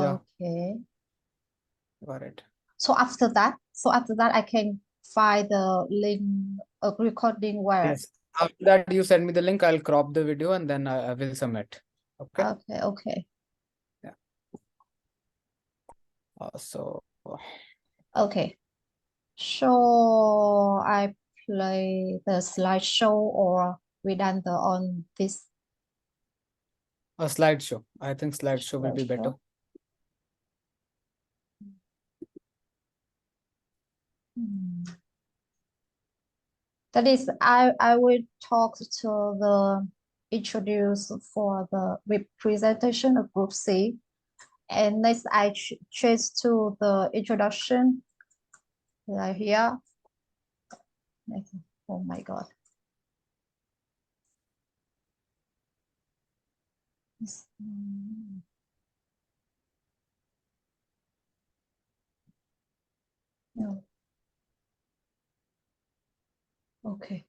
Yeah, Okay. got it. So after that, I can find the link recording where. Yes. After that, you send me the link. I'll crop the video and then I will submit. Okay. Okay, okay. So Okay. So I play the slideshow or we done the on this a slideshow. I think slideshow will be better. slideshow. Hmm. That is, I will talk to the introduce for the representation of group C. And next I change to the introduction right here. Oh my God. No. Okay.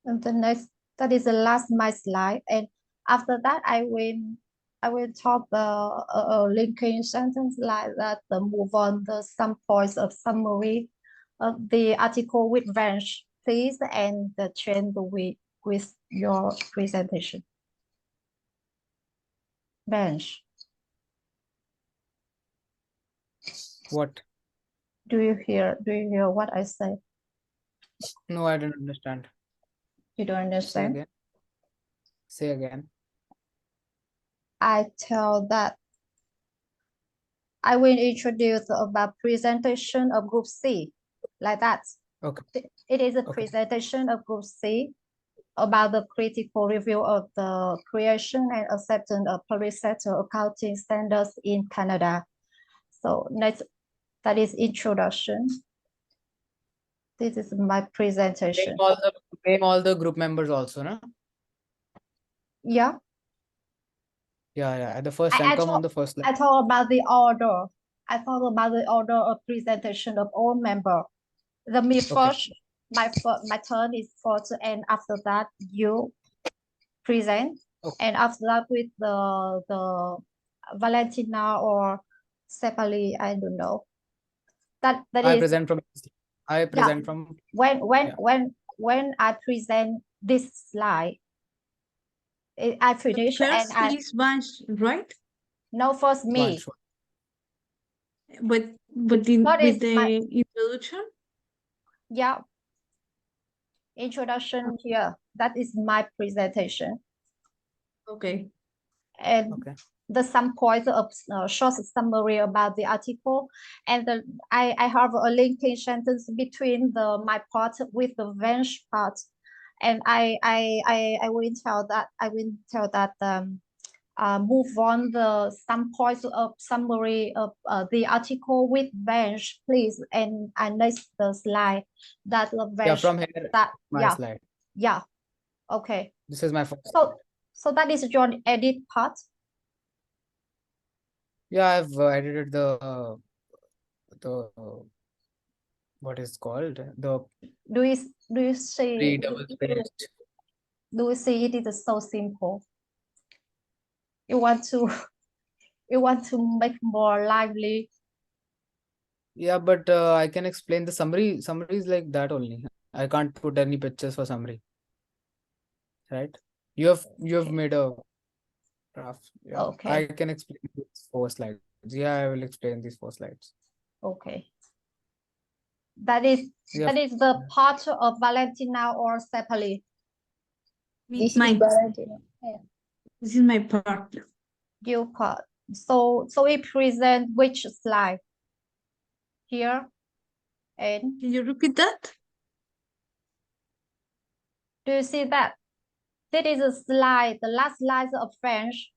And the next, that is the last my slide. And after that, I will talk the linking sentence like that. The move on the some points of summary of the article with range, please, and the trend with your presentation. Bench. What? Do you hear what I say? No, I didn't understand. You don't Say understand? again. Say again. I tell that I will introduce about presentation of group C, like that. Okay. It is a Okay. presentation of group C about the critical review of the creation and acceptance of public sector accounting standards in Canada. So next, that is introduction. This is my presentation. Name all the group members also, no? Yeah. Yeah, yeah. At the first time, come on the first slide. I talk about the order. I talk about the order of presentation of all members. Me first, my turn is first, and after that you present, and after that with the Valentina or Sepali, I don't know. That I is present from. I present from. when I present this slide, I finish First and is Vansh, right? no, first me. But with the introduction? Yeah. Introduction here. That is my presentation. Okay. And the some points of short summary about the article, and I have a linking sentence between my part with the Vench part, and I will tell that move on the some points of summary of the article with Vench, please, and I next the slide that the Vench. Yeah, from here. That my slide. Yeah. Okay. This is my first. So that is your edit part. Yeah, I've edited the what is called the. Do you see? Double-spaced. Do you see it is so simple? You want to make more lively. Yeah, but I can explain the summary. Summary is like that only. I can't put any pictures for summary. Right? You have made a graph. Yeah. Okay. I can explain these 4 slides. Yeah, I will explain these 4 slides. Okay. That is the part of Valentina or Sepali. This is Valentina. Yeah. This is my part. Your part. So we present which slide? Here. And can you repeat that? Do you see that? That is a slide, the last slide of French.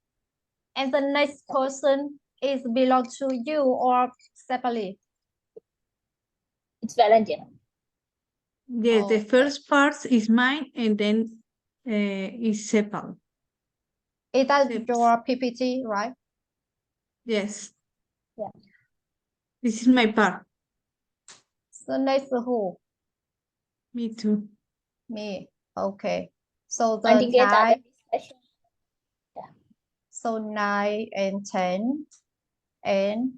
And the next person is belong to you or separately? It's Valentina. Yes, the first part is mine, and then is Sepal. Is that your PPT, right? Yes. Yeah. This is my part. So next who? Me too. Me. Okay. So the time. Yeah. So 9 and 10, and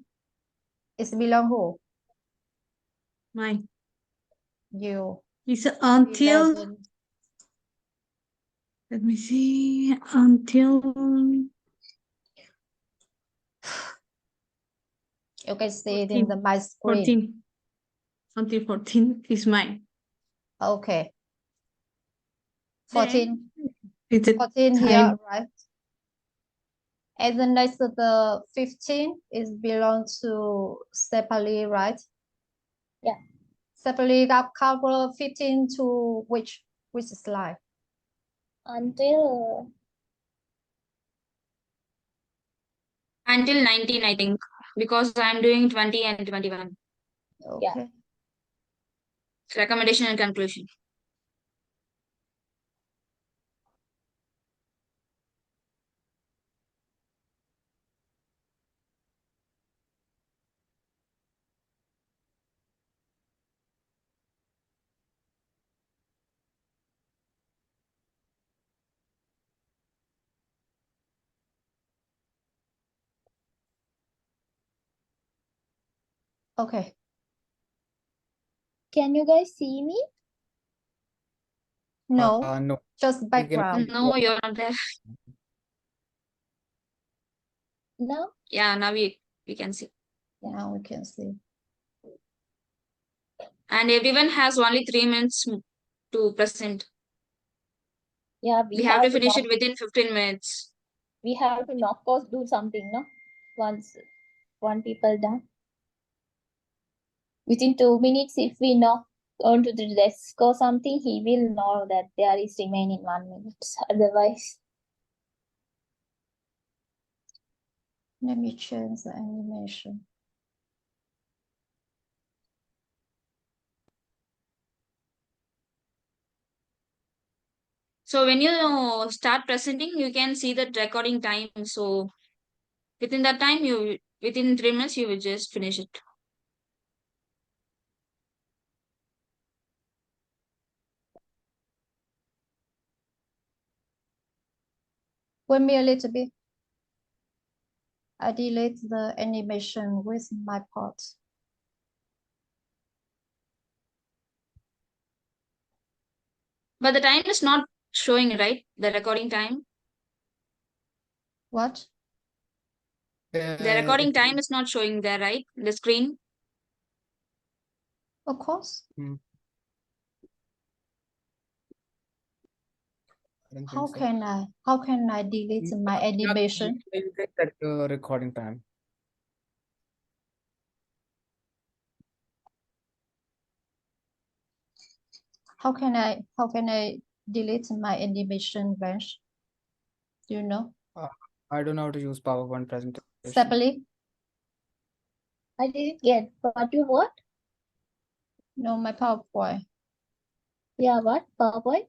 it's belong who? Mine. You. It's until, 11. let me see, until You can see it 14. in my screen. 14. Until 14 is mine. Okay. Then 14. it's a 14 time. here, right? And the next to the 15 is belong to Sepali, right? Yeah. Sepali got cover 15 to which slide? Until 19, I think, because I'm doing 20 and 21. Okay. Recommendation and conclusion. Okay. can you guys see me? No, No. just We can background. No, you're not there. No? Yeah, now we can see. Now we can see. And everyone has only 3 minutes to present. Yeah, We have to finish it within 15 minutes. we have to of course do something, no? Once one people done. Within 2 minutes, if we knock onto the desk or something, he will know that there is remaining 1 minute. Otherwise, Let me change the animation. So when you start presenting, you can see the recording time. So within that time, within 3 minutes, you will just finish it. Wait me a little bit. I delete the animation with my part. But the time is not showing, right? The recording time. What? The recording it- time is not showing there, right? The screen. Of course. I don't How think so. can I delete my animation? You get that recording time. How can I delete my animation bench? Do you know? I don't know how to use PowerPoint presentation. Separately? I didn't get. But you what? No, my PowerPoint. Yeah, what? PowerPoint?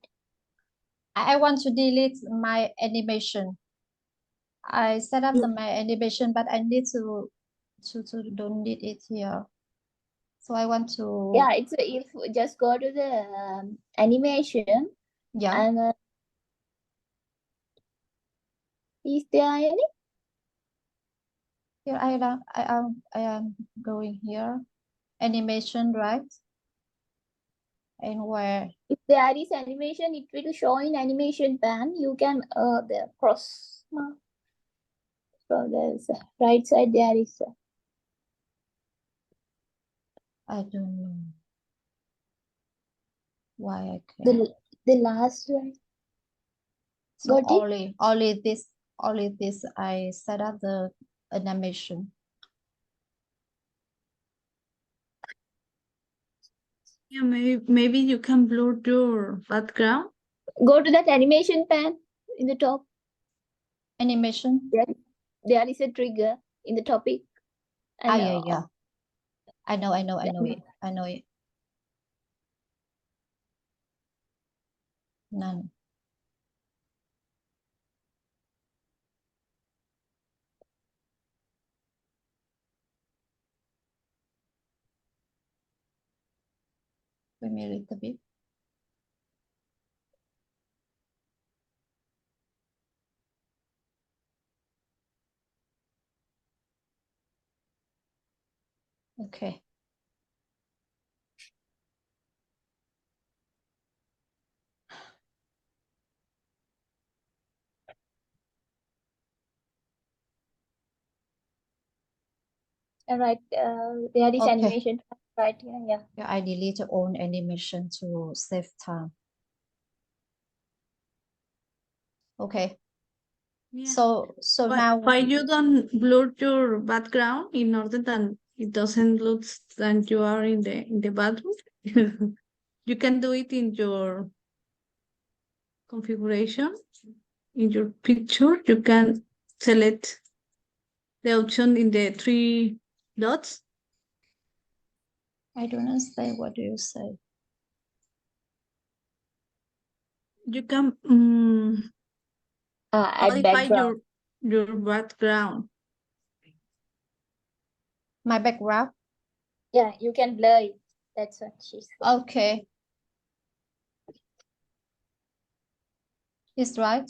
I want to delete my animation. I set up my animation, but I need to don't need it here. So I want to. Yeah, it's if just go to the animation. Yeah. And is there any? Here I am going here. Animation, right? And where? If there is animation, it will show in animation pan. You can the cross mark. So there's right side there is. I don't know why I can't. The last one. So Got it? only this I set up the animation. Yeah, maybe you can blur your background. Go to that animation pan in the top. Animation? There is a trigger in the topic. And, yeah. I know it. I know it. None. Wait me a little bit. Okay. All right. There is Okay. animation right here. Yeah. Yeah, I delete all animation to save time. Okay. Yeah. So now Why you don't blur your background in order that it doesn't look that you are in the bathroom? You can do it in your configuration, in your picture. You can select the option in the three dots. I don't understand what do you say. You can Add modify background. your background. My background? Yeah, you can blur it. That's what she said. Okay. It's right.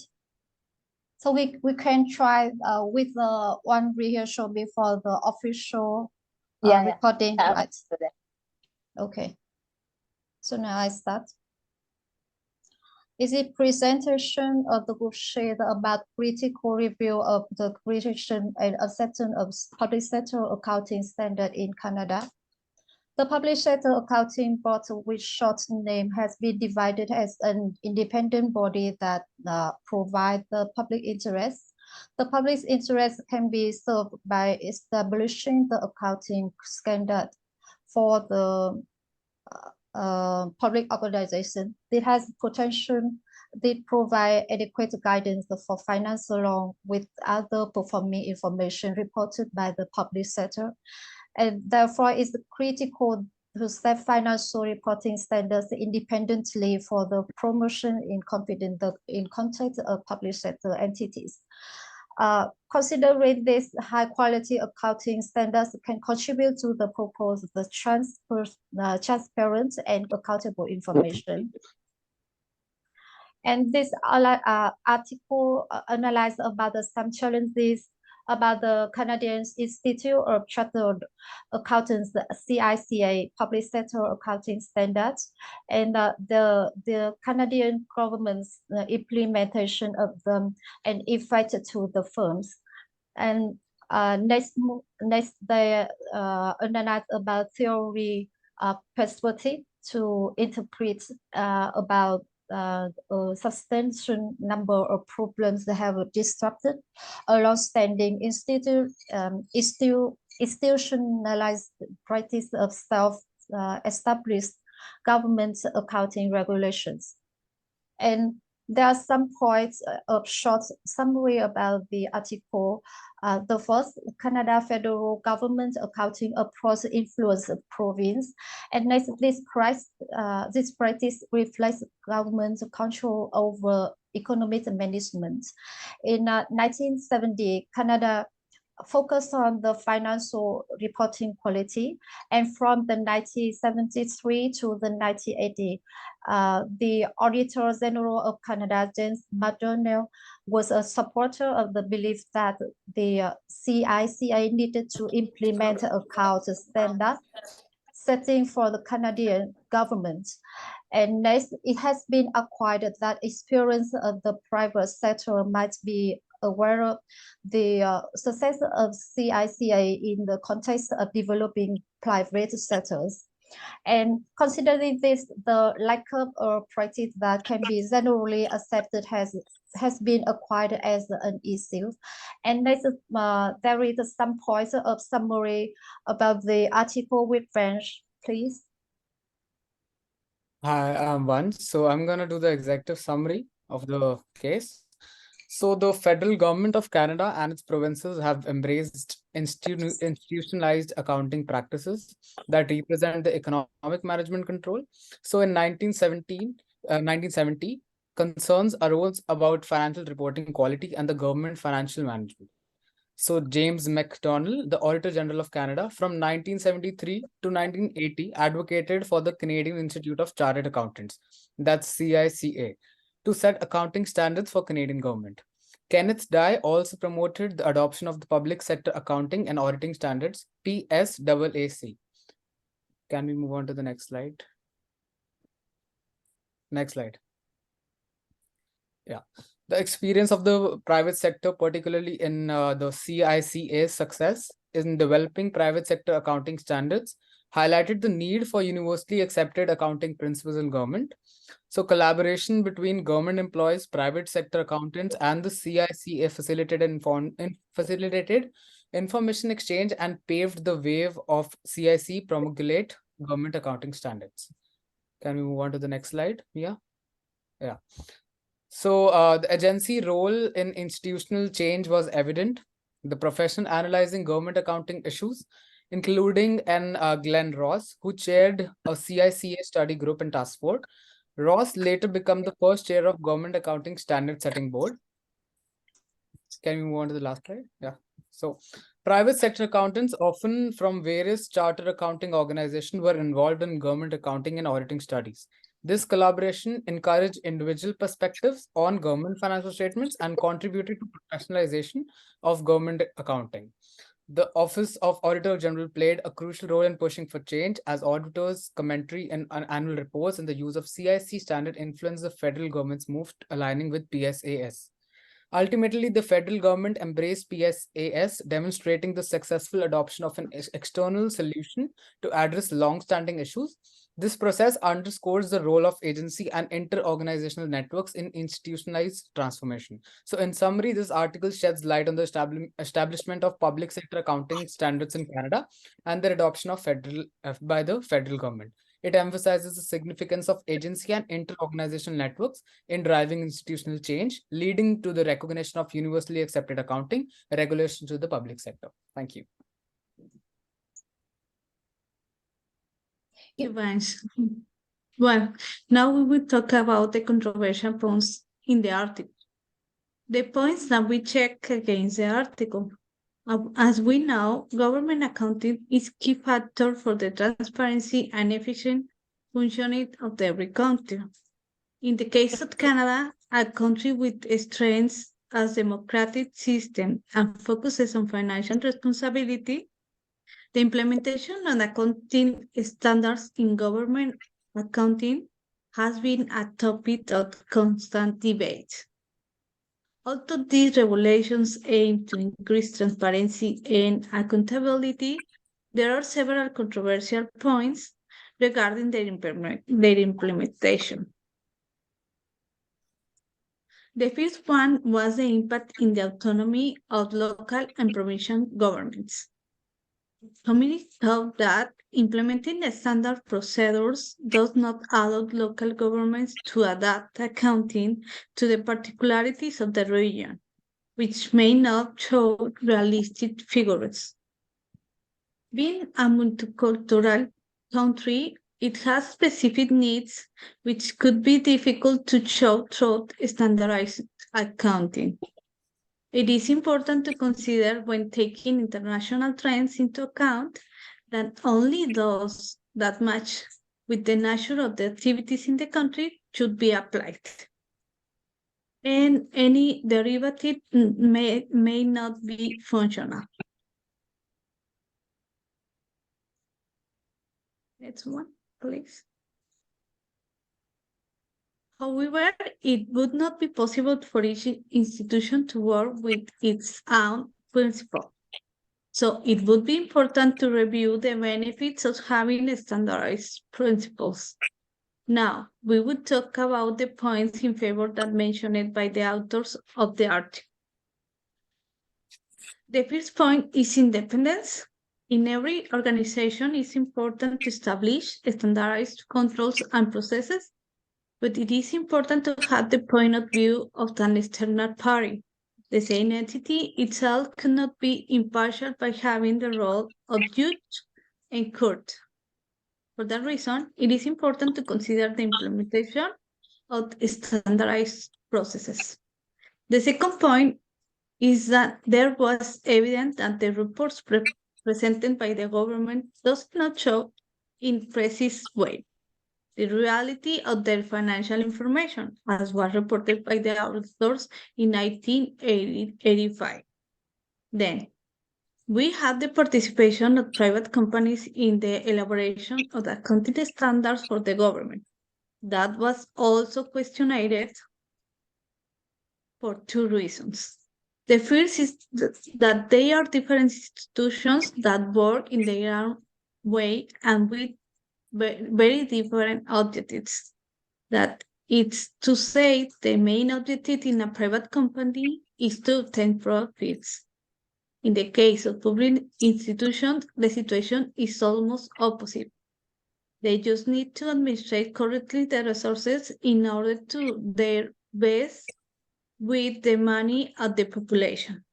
So we can try with the one rehearsal before the official recording, Yeah, right? so that. Okay. So now I start. Is it presentation of the group shared about critical review of the creation and acceptance of public sector accounting standard in Canada? The Public Sector Accounting Board, which short name has been divided as an independent body that provide the public interest. The public interest can be served by establishing the accounting standard for the public organization. It has potential. They provide adequate guidance for finance along with other performing information reported by the public sector. And therefore, it's critical to set financial reporting standards independently for the promotion in context of public sector entities. Considering this high quality accounting standards can contribute to the purpose of the transparent and accountable information. And this article analyzed about some challenges about the Canadian Institute of Chartered Accountants, the CICA, Public Sector Accounting Standards, and the Canadian government's implementation of them and effect to the firms. And next they analyze about theory perspective to interpret about a substantial number of problems that have disrupted a long-standing institutionalized practice of self-established government accounting regulations. And there are some points of short summary about the article. The first, Canada federal government accounting approach influence of province. And next, this practice reflects government control over economic management. In 1970, Canada focused on the financial reporting quality. And from the 1973 to the 1980, the Auditor General of Canada, James McDonnell, was a supporter of the belief that the CICA needed to implement account standard setting for the Canadian government. And next, it has been acquired that experience of the private sector might be aware of the success of CICA in the context of developing private sectors. And considering this, the lack of practice that can be generally accepted has been acquired as an issue. And next, there is some points of summary about the article with French, please. Hi, I'm Van. So I'm gonna do the executive summary of the case. So the federal government of Canada and its provinces have embraced institutionalized accounting practices that represent the economic management control. So in 1970, concerns arose about financial reporting quality and the government financial management. So James McDonnell, the Auditor General of Canada, from 1973 to 1980, advocated for the Canadian Institute of Chartered Accountants, that's CICA, to set accounting standards for Canadian government. Kenneth Dye also promoted the adoption of the Public Sector Accounting and Auditing Standards, PSAAC. Can we move on to the next slide? Next slide. Yeah. The experience of the private sector, particularly in the CICA's success in developing private sector accounting standards, highlighted the need for universally accepted accounting principles in government. So collaboration between government employees, private sector accountants, and the CICA facilitated information exchange and paved the way of CIC promulgate government accounting standards. Can we move on to the next slide? Yeah. So the agency role in institutional change was evident. The profession analyzing government accounting issues, including Glenn Ross, who chaired a CICA study group and task force. Ross later became the first chair of Government Accounting Standard Setting Board. Can we move on to the last slide? Yeah. So private sector accountants, often from various chartered accounting organizations, were involved in government accounting and auditing studies. This collaboration encouraged individual perspectives on government financial statements and contributed to professionalization of government accounting. The Office of Auditor General played a crucial role in pushing for change, as auditors' commentary and annual reports and the use of CIC standard influenced the federal government's move aligning with PSAS. Ultimately, the federal government embraced PSAS, demonstrating the successful adoption of an external solution to address long-standing issues. This process underscores the role of agency and inter-organizational networks in institutionalized transformation. So in summary, this article sheds light on the establishment of public sector accounting standards in Canada and their adoption of by the federal government. It emphasizes the significance of agency and inter-organizational networks in driving institutional change, leading to the recognition of universally accepted accounting regulations to the public sector. Thank you. Evans. Well, now we will talk about the controversial points in the article. The points that we check against the article. As we know, government accounting is key factor for the transparency and efficient functioning of every country. In the case of Canada, a country with strengths as democratic system and focuses on financial responsibility, the implementation of accounting standards in government accounting has been a topic of constant debate. Although these regulations aim to increase transparency and accountability, there are several controversial points regarding their implementation. The first one was the impact in the autonomy of local and provincial governments. Committee thought that implementing the standard procedures does not allow local governments to adapt accounting to the particularities of the region, which may not show realistic figures. Being a multicultural country, it has specific needs which could be difficult to show through standardized accounting. It is important to consider when taking international trends into account that only those that match with the nature of the activities in the country should be applied. And any derivative may not be functional. Next one, please. However, it would not be possible for each institution to work with its own principle. So it would be important to review the benefits of having standardized principles. Now, we would talk about the points in favor that mentioned by the authors of the article. The first point is independence. In every organization, it's important to establish standardized controls and processes, but it is important to have the point of view of an external party. The same entity itself cannot be impartial by having the role of judge and court. For that reason, it is important to consider the implementation of standardized processes. The second point is that there was evidence that the reports presented by the government does not show in precise way. the reality of their financial information, as was reported by the auditors in 1985. Then, we had the participation of private companies in the elaboration of the accounting standards for the government. That was also questioned for two reasons. The first is that they are different institutions that work in their own way and with very different objectives. That it's to say the main objective in a private company is to obtain profits. In the case of public institutions, the situation is almost opposite. They just need to administrate correctly the resources in order to do their best with the money of the population.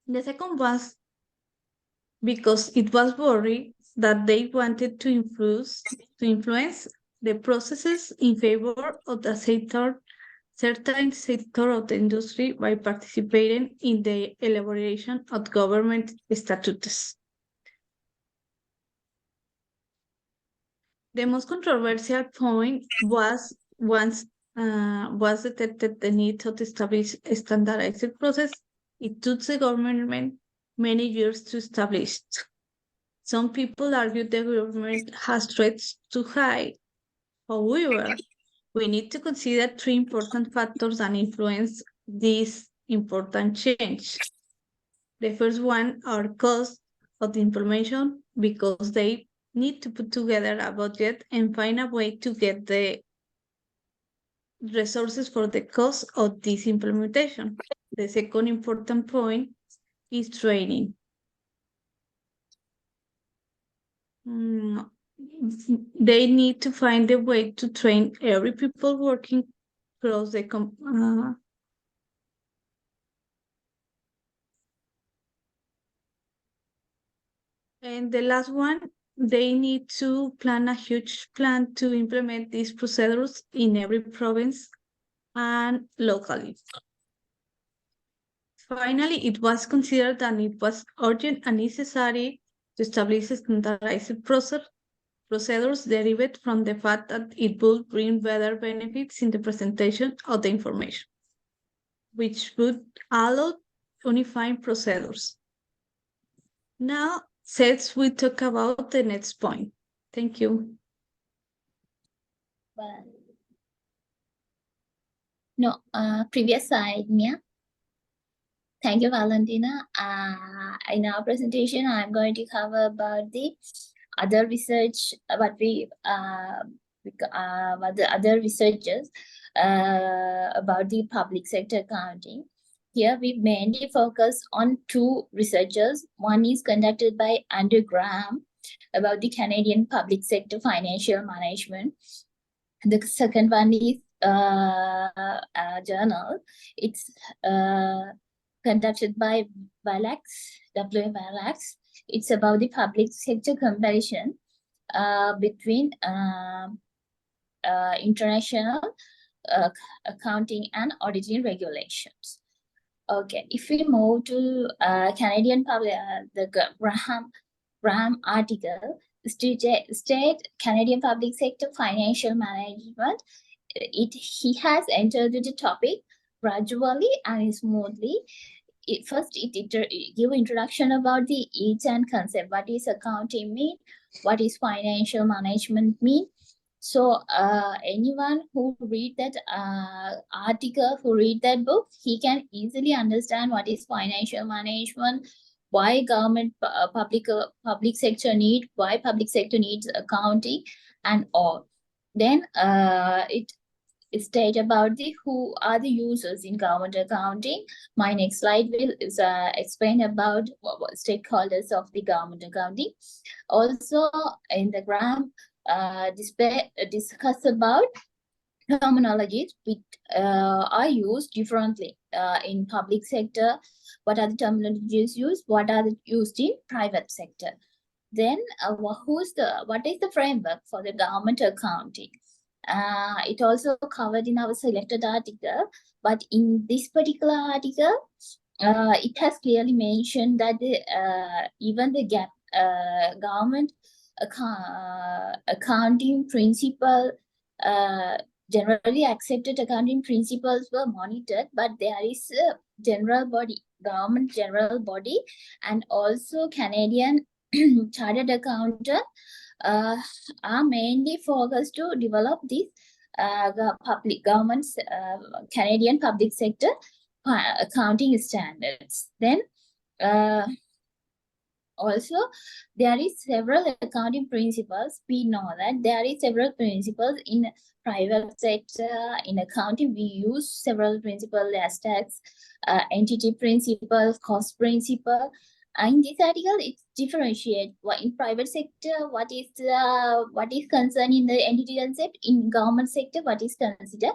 The second was because it was worried that they wanted to influence the processes in favor of the certain sector of the industry by participating in the elaboration of government statutes. The most controversial point was detected the need to establish a standardized process. It took the government many years to establish. Some people argue the government has stretched too high. However, we need to consider three important factors that influence this important change. The first one are costs of the implementation, because they need to put together a budget and find a way to get the resources for the cost of this implementation. The second important point is training. They need to find a way to train every people working across the and the last one, they need to plan a huge plan to implement these procedures in every province and locally. Finally, it was considered that it was urgent and necessary to establish standardized procedures derived from the fact that it would bring better benefits in the presentation of the information, which would allow unifying procedures. Now, we talk about the next point. Thank you. No, previous slide, Mia. Thank you, Valentina. In our presentation, I'm going to cover about the other research, what the other researchers about the public sector accounting. Here we mainly focus on two researchers. One is conducted by Andrew Graham about the Canadian public sector financial management. The second one is a journal. It's conducted by Valax, W. Valax. It's about the public sector comparison between international accounting and auditing regulations. Okay, if we move to Canadian public, the Graham article, state Canadian public sector financial management. He has entered the topic gradually and smoothly. First, it give introduction about the each and concept. What is accounting mean? What is financial management mean? So anyone who read that article, who read that book, he can easily understand what is financial management, why government public sector why public sector needs accounting and all. Then it state about who are the users in government accounting. My next slide will explain about what stakeholders of the government accounting. Also in the Graham discuss about terminologies which are used differently in public sector. What are the terminologies used? What are used in private sector? Then what is the framework for the government accounting? It also covered in our selected article, but in this particular article, it has clearly mentioned that even the government accounting principle, generally accepted accounting principles were monitored, but there is a general body, government general body, and also Canadian chartered accountant are mainly focused to develop this public government's Canadian public sector accounting standards. Then also there is several accounting principles. We know that there is several principles in private sector. In accounting, we use several principles as tax, entity principle, cost principle. In this article, it differentiates in private sector what is concerned in the entity concept, in government sector what is considered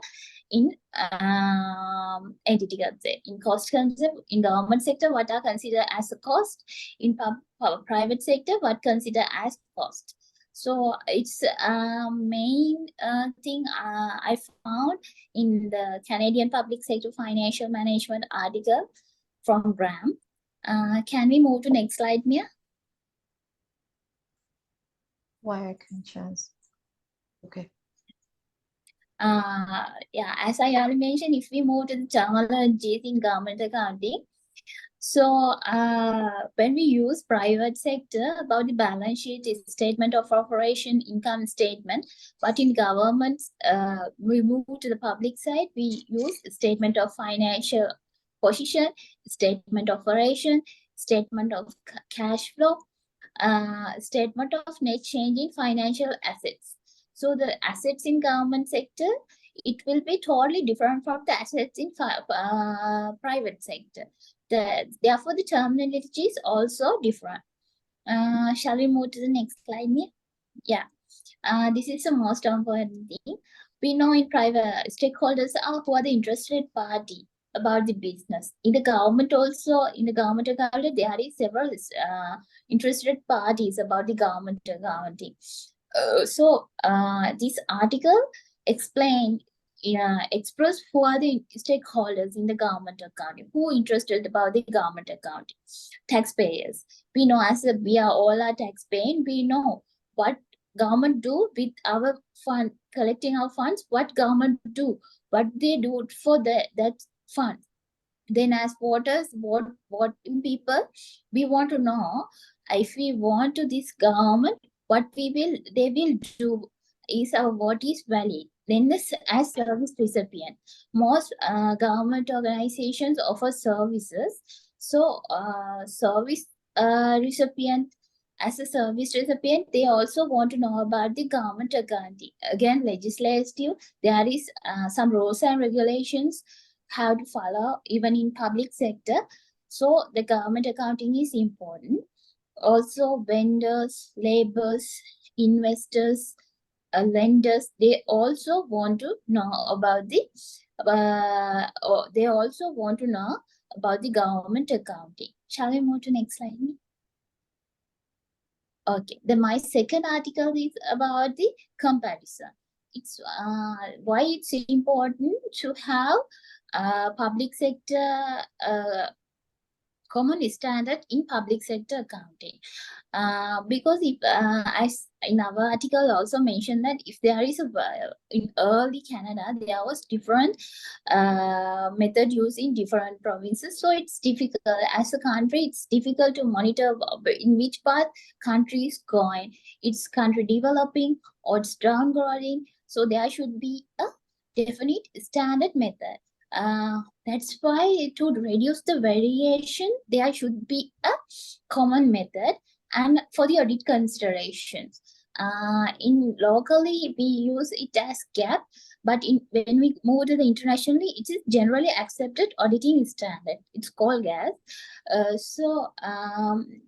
in entity concept, in cost concept, in government sector what are considered as a cost, in private sector what considered as cost. So it's main thing I found in the Canadian Public Sector Financial Management article from Graham. Can we move to next slide, Mia? Why I can chance. Okay. Yeah, as I already mentioned, if we move to the terminologies in government accounting, so when we use private sector about the balance sheet, statement of operation, income statement, but in government, we move to the public side, we use statement of financial position, statement of operation, statement of cash flow, statement of net change in financial assets. So the assets in government sector, it will be totally different from the assets in private sector. Therefore, the terminology is also different. Shall we move to the next slide, Mia? Yeah. This is the most important thing. We know in private stakeholders are who are the interested party about the business. In the government also, in the government accounting, there is several interested parties about the government accounting. So this article explains, express who are the stakeholders in the government accounting, who interested about the government accounting. Taxpayers. We know we are all are taxpaying, we know what government do with our fund, collecting our funds, what government do, what they do for that fund. Then as voters, voting people, we want to know if we want to this government, what they will do, is our vote is valid. Then this as service recipient, most government organizations offer services. So service recipient, as a service recipient, they also want to know about the government accounting. Again, legislative, there is some rules and regulations how to follow even in public sector. So the government accounting is important. Also vendors, laborers, investors, lenders, they also want to know about the government accounting. Shall we move to next slide? Okay, then my second article is about the comparison. It's why it's important to have public sector common standard in public sector accounting. Because if as in our article also mentioned that if there is in early Canada, there was different method used in different provinces. So it's difficult as a country, it's difficult to monitor in which path country is going. It's country developing or it's downgrading. So there should be a definite standard method. That's why to reduce the variation, there should be a common method and for the audit considerations. In locally, we use it as GAAP, but when we move to the internationally, it is generally accepted auditing standard. It's called GAAP.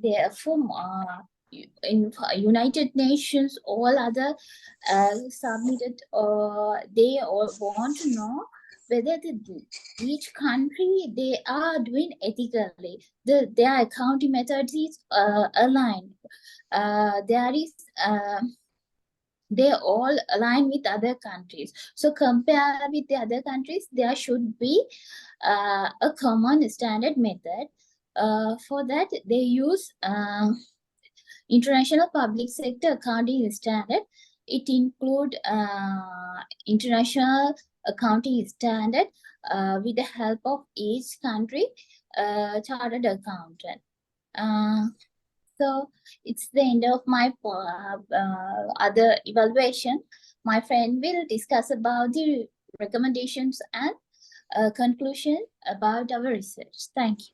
Therefore, in United Nations, all other submitted, they all want to know whether each country they are doing ethically, their accounting methods is aligned. They all align with other countries. So compare with the other countries, there should be a common standard method. For that, they use International public sector accounting standard. It include international accounting standard with the help of each country chartered accountant. So it's the end of my other evaluation. My friend will discuss about the recommendations and conclusion about our research. Thank you.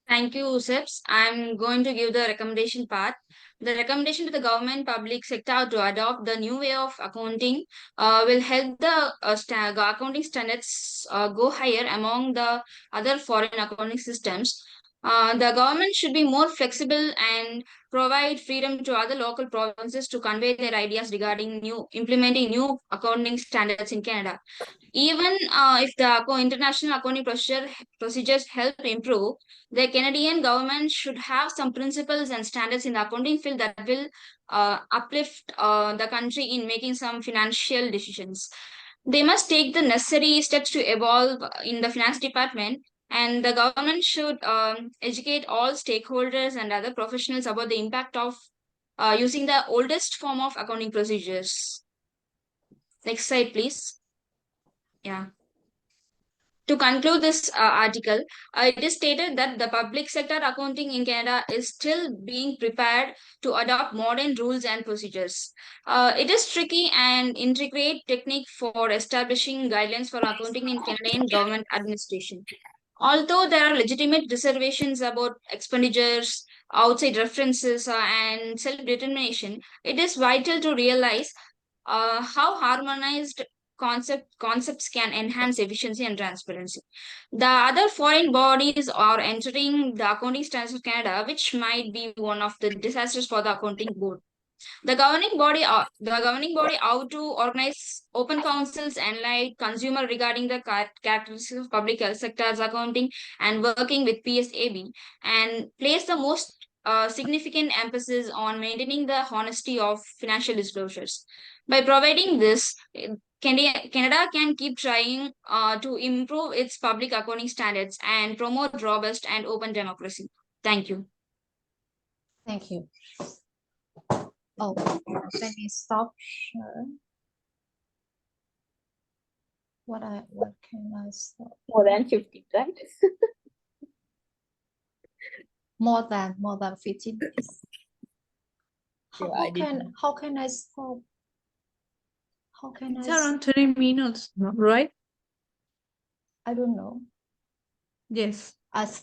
Thank you, Sips. I'm going to give the recommendation part. The recommendation to the government public sector to adopt the new way of accounting will help the accounting standards go higher among the other foreign accounting systems. The government should be more flexible and provide freedom to other local provinces to convey their ideas regarding implementing new accounting standards in Canada. Even if the international accounting procedures help improve, the Canadian government should have some principles and standards in the accounting field that will uplift the country in making some financial decisions. They must take the necessary steps to evolve in the finance department, and the government should educate all stakeholders and other professionals about the impact of using the oldest form of accounting procedures. Next slide, please. Yeah. To conclude this article, it is stated that the public sector accounting in Canada is still being prepared to adopt modern rules and procedures. It is tricky and intricate technique for establishing guidelines for accounting in Canadian government administration. Although there are legitimate reservations about expenditures, outside references, and self-determination, it is vital to realize how harmonized concepts can enhance efficiency and transparency. The other foreign bodies are entering the accounting standards of Canada, which might be one of the disasters for the accounting board. The governing body ought to organize open councils and enlighten consumer regarding the characteristics of public sector's accounting and working with PSAB, and place the most significant emphasis on maintaining the honesty of financial disclosures. By providing this, Canada can keep trying to improve its public accounting standards and promote robust and open democracy. Thank you. Thank you. Oh, let me stop share. What can I stop? More than 50, right? More than 15 minutes. Yeah, How can I stop? How can It's I? around 20 minutes, right? I don't know. Yes. As